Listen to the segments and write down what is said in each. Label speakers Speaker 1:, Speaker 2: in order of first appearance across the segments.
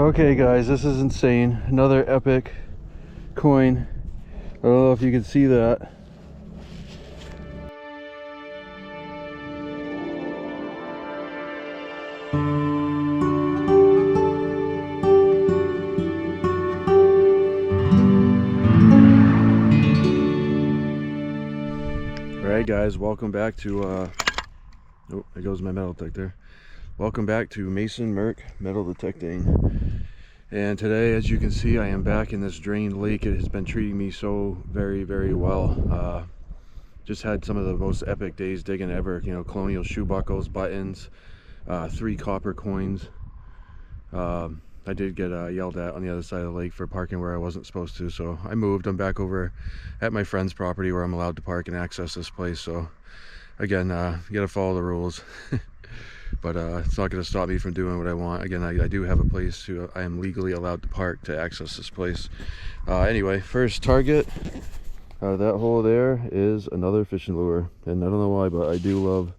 Speaker 1: Okay guys, this is insane. Another epic coin. I don't know if you can see that. Alright guys, welcome back to oh, there goes my metal detector. Welcome back to Mason Merck Metal Detecting. And today, as you can see, I am back in this drained lake. It has been treating me so very, very well. Just had some of the most epic days digging ever. You know, colonial shoe buckles, buttons, 3 copper coins. I did get yelled at on the other side of the lake for parking where I wasn't supposed to, so I moved. I'm back over at my friend's property where I'm allowed to park and access this place. So again, you gotta follow the rules. But it's not going to stop me from doing what I want. Again, I do have a place I am legally allowed to park to access this place. Anyway, first target out of that hole there is another fishing lure. And I don't know why, but I do love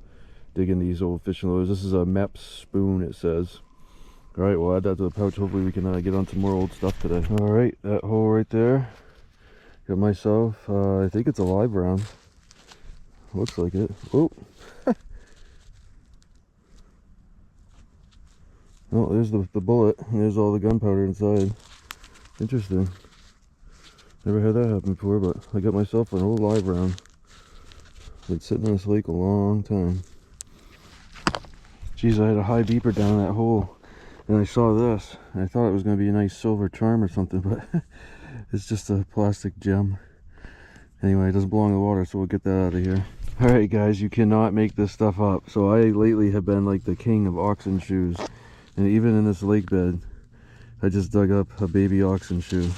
Speaker 1: digging these old fishing lures. This is a Mep spoon, it says. Alright, we'll add that to the pouch. Hopefully we can get on some more old stuff today. Alright, that hole right there. Got myself, I think it's a live round. Looks like it. Oh. Oh, there's the bullet, and there's all the gunpowder inside. Interesting. Never had that happen before, but I got myself an old live round. Been sitting in this lake a long time. Geez, I had a high beeper down that hole, and I saw this. And I thought it was going to be a nice silver charm or something, but it's just a plastic gem. Anyway, it doesn't belong in the water, so we'll get that out of here. Alright guys, you cannot make this stuff up. So I lately have been like the king of oxen shoes. And even in this lake bed, I just dug up a baby oxen shoe.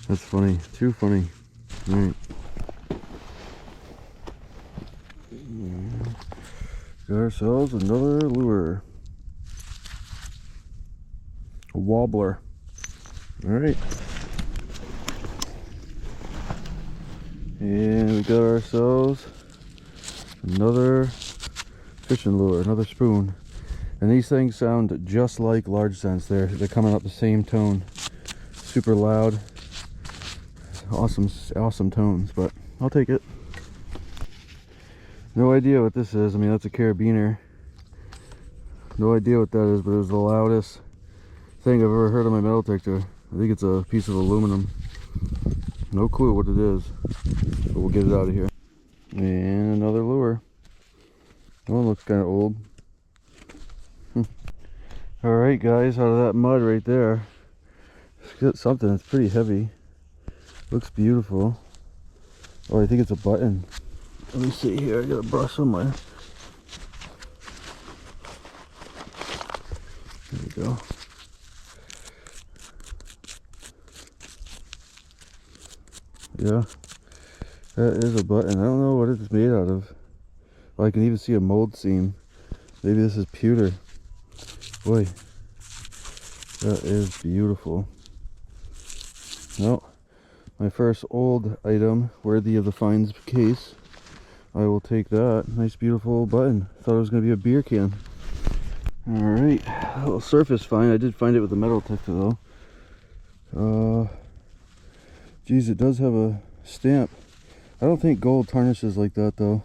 Speaker 1: That's funny. Too funny. Alright. Got ourselves another lure. A wobbler. Alright. And we got ourselves another fishing lure, another spoon. And these things sound just like large cents. They're coming up the same tone. Super loud. Awesome tones, but I'll take it. No idea what this is. I mean, that's a carabiner. No idea what that is, but it was the loudest thing I've ever heard on my metal detector. I think it's a piece of aluminum. No clue what it is, but we'll get it out of here. And another lure. That one looks kind of old. Alright guys, out of that mud right there, let's get something that's pretty heavy. Looks beautiful. Oh, I think it's a button. Let me see here, I got a brush somewhere. There we go. Yeah, that is a button. I don't know what it's made out of. Oh, I can even see a mold seam. Maybe this is pewter. Boy, that is beautiful. Well, my first old item worthy of the finds case. I will take that. Nice beautiful button. Thought it was going to be a beer can. Alright, a little surface find. I did find it with a metal detector though. Geez, it does have a stamp. I don't think gold tarnishes like that though.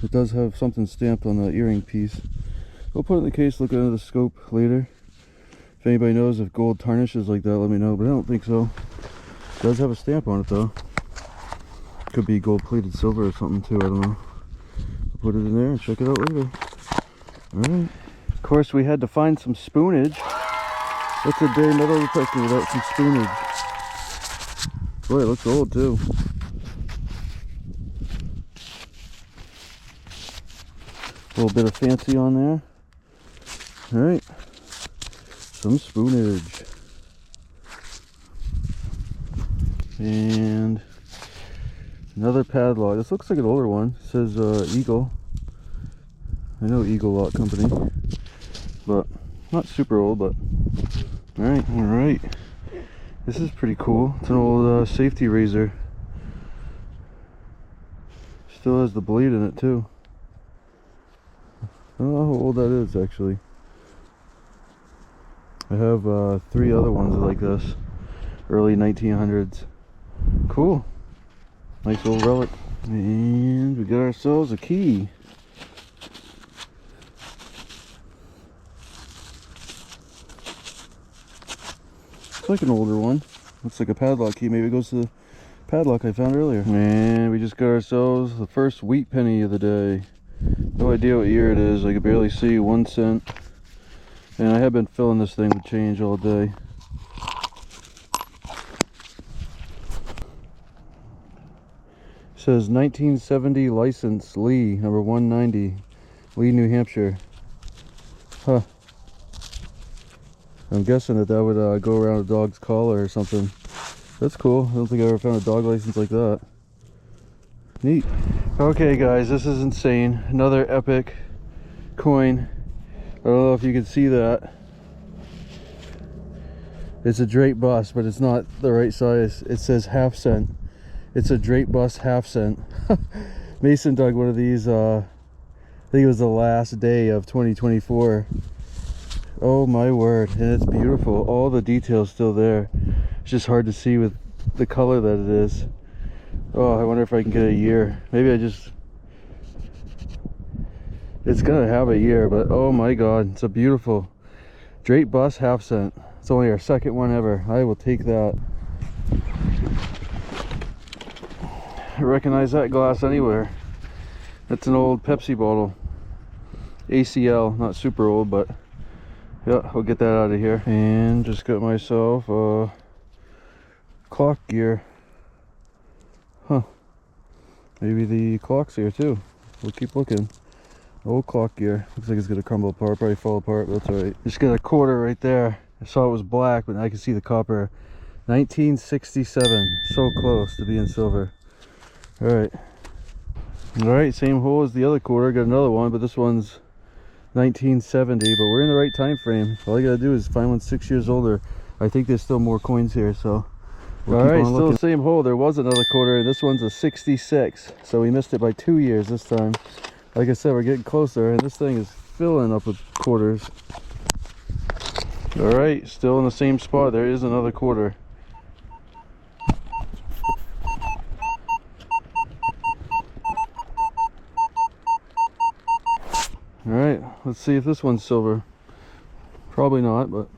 Speaker 1: It does have something stamped on the earring piece. We'll put it in the case, look under the scope later. If anybody knows if gold tarnishes like that, let me know, but I don't think so. It does have a stamp on it though. Could be gold plated silver or something too, I don't know. I'll put it in there and check it out later. Alright. Of course, we had to find some spoonage. What's a day metal detector without some spoonage? Boy, it looks old too. A little bit of fancy on there. Alright, some spoonage. And another padlock. This looks like an older one. It says Eagle. I know Eagle Lock Company, but not super old, but alright. This is pretty cool. It's an old safety razor. Still has the blade in it too. I don't know how old that is actually. I have 3 other ones like this, early 1900s. Cool. Nice old relic. And we got ourselves a key. It's like an older one. Looks like a padlock key. Maybe it goes to the padlock I found earlier. And we just got ourselves the first wheat penny of the day. No idea what year it is. I could barely see. 1 cent. And I have been filling this thing with change all day. It says 1970 license Lee, number 190, Lee, New Hampshire. Huh. I'm guessing that would go around a dog's collar or something. That's cool. I don't think I ever found a dog license like that. Neat. Okay guys, this is insane. Another epic coin. I don't know if you can see that. It's a drape bust, but it's not the right size. It says ½ cent. It's a drape bust ½ cent. Mason dug one of these, I think it was the last day of 2024. Oh my word, and it's beautiful. All the details still there. It's just hard to see with the color that it is. Oh, I wonder if I can get a year. Maybe it's gonna have a year, but oh my god, it's a beautiful drape bust ½ cent. It's only our second one ever. I will take that. I recognize that glass anywhere. That's an old Pepsi bottle. ACL, not super old, but yeah, I'll get that out of here. And just got myself a clock gear. Huh. Maybe the clock's here too. We'll keep looking. Old clock gear. Looks like it's gonna crumble apart, probably fall apart, but that's alright. Just got a quarter right there. I saw it was black, but I can see the copper. 1967. So close to being silver. Alright. Alright, same hole as the other quarter. Got another one, but this one's 1970, but we're in the right time frame. All I gotta do is find one 6 years older. I think there's still more coins here, so we'll alright, still looking. The same hole. There was another quarter, and this one's a 66, so we missed it by 2 years this time. Like I said, we're getting closer, and this thing is filling up with quarters. Alright, still in the same spot. There is another quarter. Alright, let's see if this one's silver. Probably not, but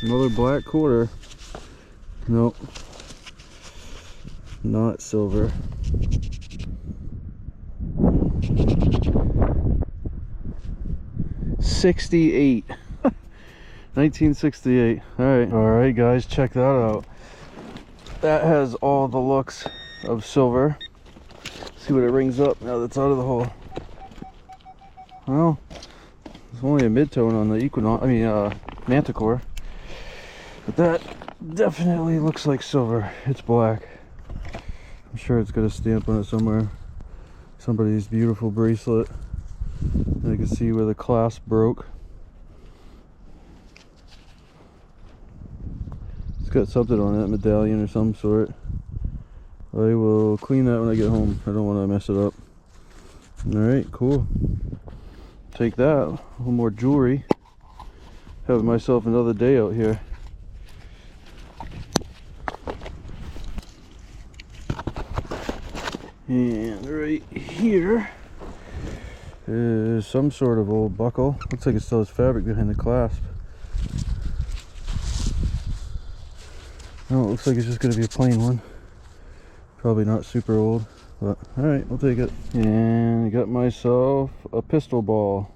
Speaker 1: another black quarter. Nope. Not silver. $68. 1968. Alright guys, check that out. That has all the looks of silver. See what it rings up now that's out of the hole. Well, there's only a mid-tone on the Manticore. But that definitely looks like silver. It's black. I'm sure it's got a stamp on it somewhere. Somebody's beautiful bracelet. And I can see where the clasp broke. It's got something on that, medallion or some sort. I will clean that when I get home. I don't want to mess it up. Alright, cool. Take that. A little more jewelry. Having myself another day out here. And right here is some sort of old buckle. Looks like it still has fabric behind the clasp. Oh, it looks like it's just going to be a plain one. Probably not super old, but alright, we'll take it. And I got myself a pistol ball.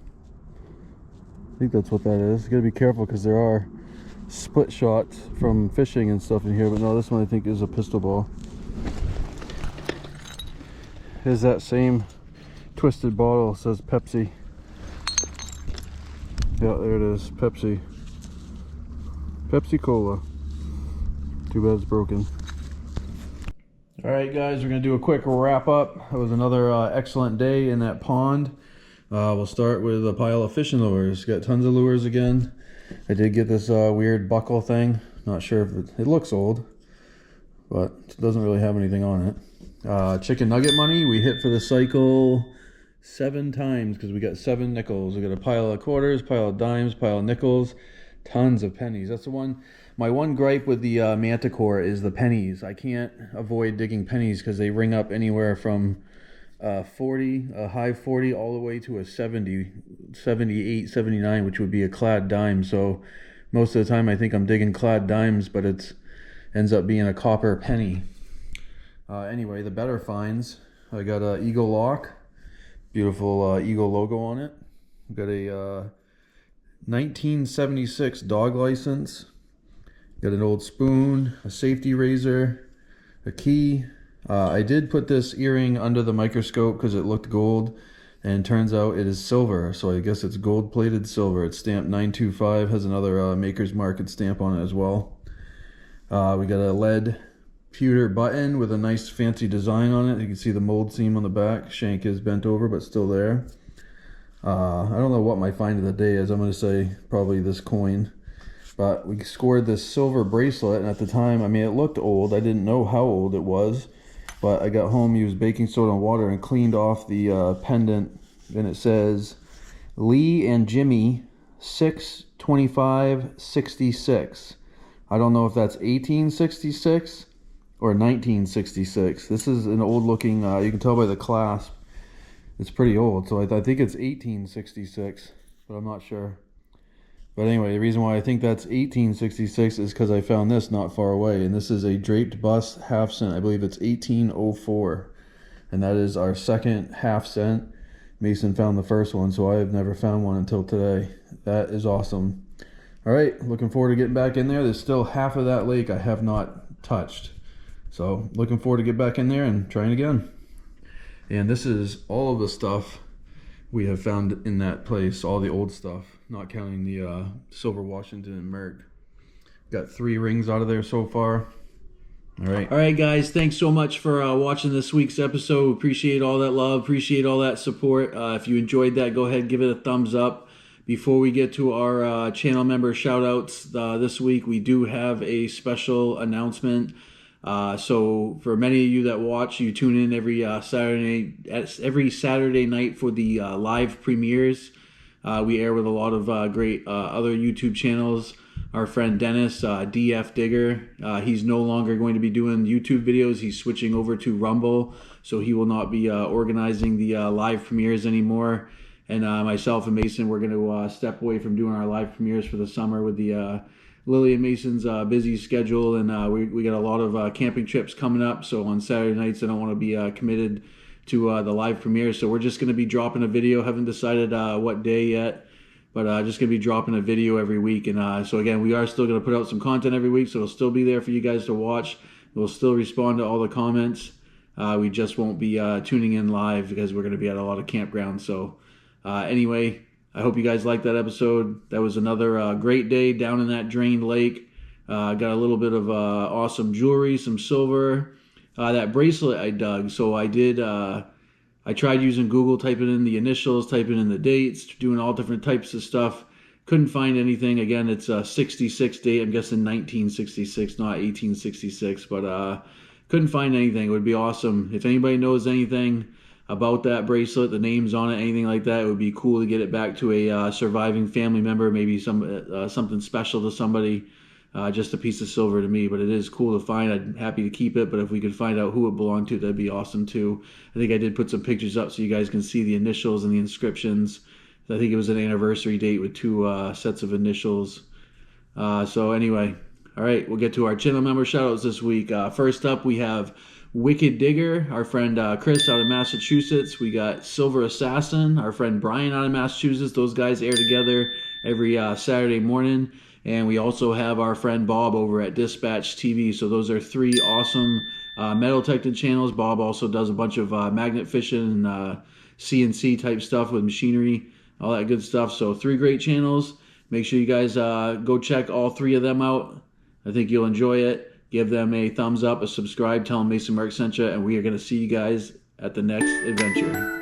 Speaker 1: I think that's what that is. You gotta be careful because there are split shots from fishing and stuff in here, but no, this one I think is a pistol ball. is that same twisted bottle. It says Pepsi. Yeah, there it is. Pepsi. Pepsi Cola. Too bad it's broken. Alright guys, we're going to do a quick wrap up. It was another excellent day in that pond. We'll start with a pile of fishing lures. Got tons of lures again. I did get this weird buckle thing. Not sure if it looks old, but it doesn't really have anything on it. Chicken nugget money, we hit for the cycle 7 times because we got 7 nickels. We got a pile of quarters, pile of dimes, pile of nickels, tons of pennies. That's the one. My one gripe with the Manticore is the pennies. I can't avoid digging pennies because they ring up anywhere from 40, a high 40, all the way to a 70, 78, 79, which would be a clad dime. So most of the time I think I'm digging clad dimes, but it ends up being a copper penny. Anyway, the better finds. I got a Eagle lock, beautiful Eagle logo on it. Got a 1976 dog license. Got an old spoon, a safety razor, a key. I did put this earring under the microscope because it looked gold, and turns out it is silver, so I guess it's gold plated silver. It's stamped 925, has another Maker's Market stamp on it as well. We got a lead pewter button with a nice fancy design on it. You can see the mold seam on the back. Shank is bent over but still there. I don't know what my find of the day is. I'm going to say probably this coin. But we scored this silver bracelet, and at the time, I mean, it looked old. I didn't know how old it was, but I got home, used baking soda and water, and cleaned off the pendant, and it says Lee and Jimmy 6/25/66. I don't know if that's 1866 or 1966. This is an old looking, you can tell by the clasp, it's pretty old, so I think it's 1866, but I'm not sure. But anyway, the reason why I think that's 1866 is because I found this not far away, and this is a draped bust half cent. I believe it's 1804, and that is our second half cent. Mason found the first one, so I have never found one until today. That is awesome. All right, looking forward to getting back in there. There's still half of that lake I have not touched, so looking forward to get back in there and trying again. And this is all of the stuff we have found in that place, all the old stuff, not counting the silver Washington and Merc. Got 3 rings out of there so far. All right guys, thanks so much for watching this week's episode. Appreciate all that love, appreciate all that support. If you enjoyed that, go ahead and give it a thumbs up. Before we get to our channel member shout outs this week, we do have a special announcement. So for many of you that watch, you tune in every Saturday night for the live premieres. We air with a lot of great other YouTube channels. Our friend Dennis, DF Digger, he's no longer going to be doing YouTube videos. He's switching over to Rumble, so he will not be organizing the live premieres anymore. And myself and Mason, we're going to step away from doing our live premieres for the summer with the Lily and Mason's busy schedule, and we got a lot of camping trips coming up. So on Saturday nights, I don't want to be committed to the live premiere. So we're just going to be dropping a video. Haven't decided what day yet, but just going to be dropping a video every week. And so again, we are still going to put out some content every week, so it'll still be there for you guys to watch. We'll still respond to all the comments. We just won't be tuning in live because we're going to be at a lot of campgrounds. So anyway, I hope you guys liked that episode. That was another great day down in that drained lake. Got a little bit of awesome jewelry, some silver. That bracelet I dug. So I did, I tried using Google, typing in the initials, typing in the dates, doing all different types of stuff. Couldn't find anything. Again, it's a 66 date. I'm guessing 1966, not 1866. But couldn't find anything. It would be awesome. If anybody knows anything about that bracelet, the names on it, anything like that, it would be cool to get it back to a surviving family member, maybe something special to somebody, just a piece of silver to me. But it is cool to find. I'm happy to keep it, but if we could find out who it belonged to, that'd be awesome too. I think I did put some pictures up so you guys can see the initials and the inscriptions. I think it was an anniversary date with 2 sets of initials. So anyway, all right, we'll get to our channel member shoutouts this week. First up, we have Wicked Digger, our friend Chris out of Massachusetts. We got Silver Assassin, our friend Brian out of Massachusetts. Those guys air together every Saturday morning. And we also have our friend Bob over at Dispatch TV. So those are 3 awesome
Speaker 2: metal detecting channels. Bob also does a bunch of magnet fishing and CNC type stuff with machinery, all that good stuff. So 3 great channels. Make sure you guys go check all 3 of them out. I think you'll enjoy it. Give them a thumbs up, a subscribe, tell them Mason Mark sent you, and we are going to see you guys at the next adventure.